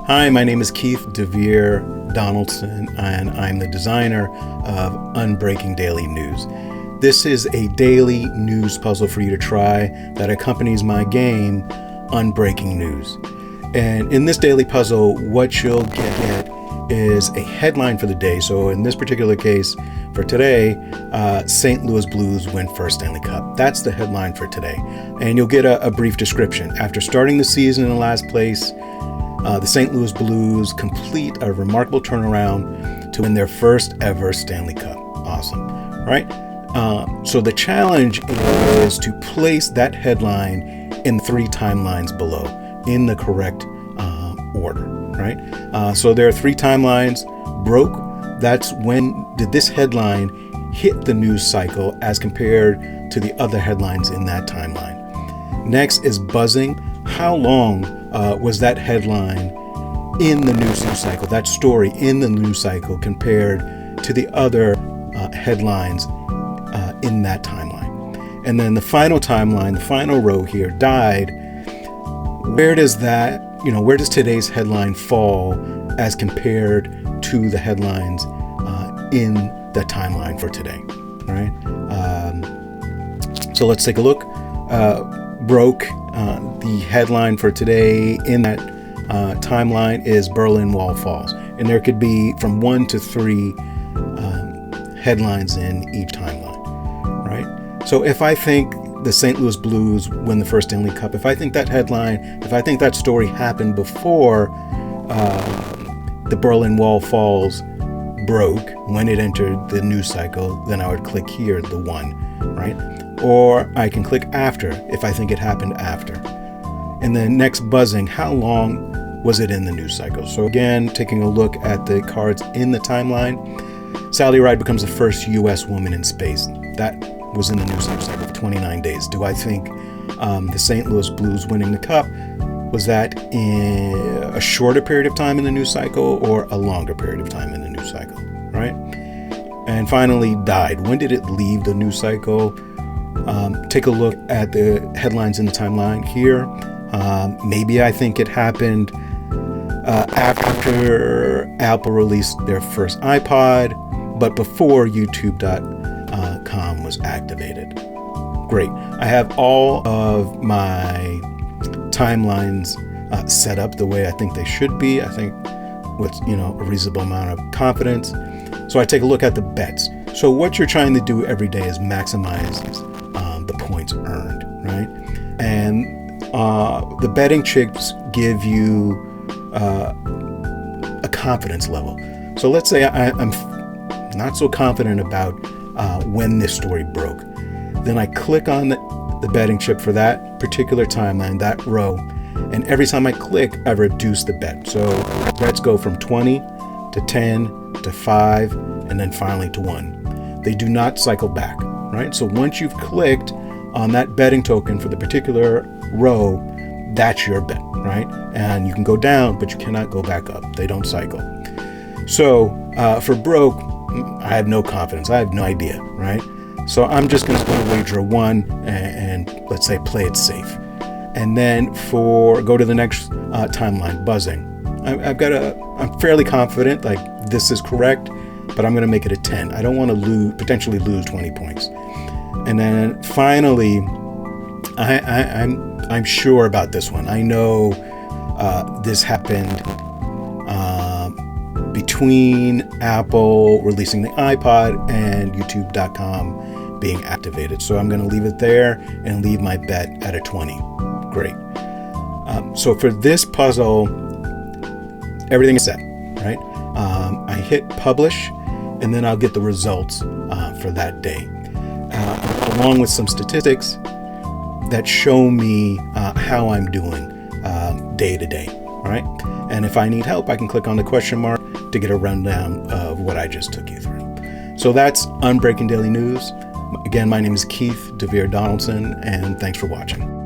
Hi, my name is Keith DeVere Donaldson, and I'm the designer of Unbreaking Daily News. This is a daily news puzzle for you to try that accompanies my game, Unbreaking News. And in this daily puzzle, what you'll get is a headline for the day. So in this particular case, for today, St. Louis Blues win first Stanley Cup. That's the headline for today. And you'll get a brief description. After starting the season in last place, the St. Louis Blues complete a remarkable turnaround to win their first ever Stanley Cup. Awesome, right? So the challenge is to place that headline in 3 timelines below in the correct order, right? So there are 3 timelines. Broke, that's when did this headline hit the news cycle as compared to the other headlines in that timeline. Next is buzzing. How long was that headline in the news cycle, that story in the news cycle compared to the other headlines in that timeline? And then the final timeline, the final row here, died. Where does today's headline fall as compared to the headlines in the timeline for today, right? So let's take a look. Broke, the headline for today in that timeline is Berlin Wall falls. And there could be from 1 to 3 headlines in each timeline, right? So if I think the St. Louis Blues win the first Stanley Cup, if I think that headline, if I think that story happened before the Berlin Wall falls broke, when it entered the news cycle, then I would click here, the 1, right? Or I can click after if I think it happened after. And then next, buzzing, how long was it in the news cycle? So again, taking a look at the cards in the timeline, Sally Ride becomes the first U.S. woman in space. That was in the news cycle of 29 days. Do I think the St. Louis Blues winning the cup, was that in a shorter period of time in the news cycle or a longer period of time in the news cycle, right? And finally, died. When did it leave the news cycle? Take a look at the headlines in the timeline here. Maybe I think it happened after Apple released their first iPod, but before YouTube.com was activated. Great. I have all of my timelines set up the way I think they should be. I think with a reasonable amount of confidence. So I take a look at the bets. So what you're trying to do every day is maximize the points earned, right? And the betting chips give you a confidence level. So let's say I'm not so confident about when this story broke. Then I click on the betting chip for that particular timeline, that row, and every time I click, I reduce the bet. So bets go from 20 to 10 to 5, and then finally to 1. They do not cycle back, right? So once you've clicked on that betting token for the particular row, that's your bet, right? And you can go down, but you cannot go back up. They don't cycle. So for broke, I have no confidence. I have no idea, right? So I'm just going to wager 1 and let's say play it safe. And then go to the next timeline, buzzing. I'm fairly confident, like this is correct, but I'm going to make it a 10. I don't want to potentially lose 20 points. And then finally, I'm sure about this one. I know this happened between Apple releasing the iPod and YouTube.com being activated. So I'm going to leave it there and leave my bet at a 20. Great. So for this puzzle, everything is set, right? I hit publish, and then I'll get the results for that day, along with some statistics that show me how I'm doing day to day, right? And if I need help, I can click on the question mark to get a rundown of what I just took you through. So that's Unbreaking Daily News. Again, my name is Keith DeVere Donaldson, and thanks for watching.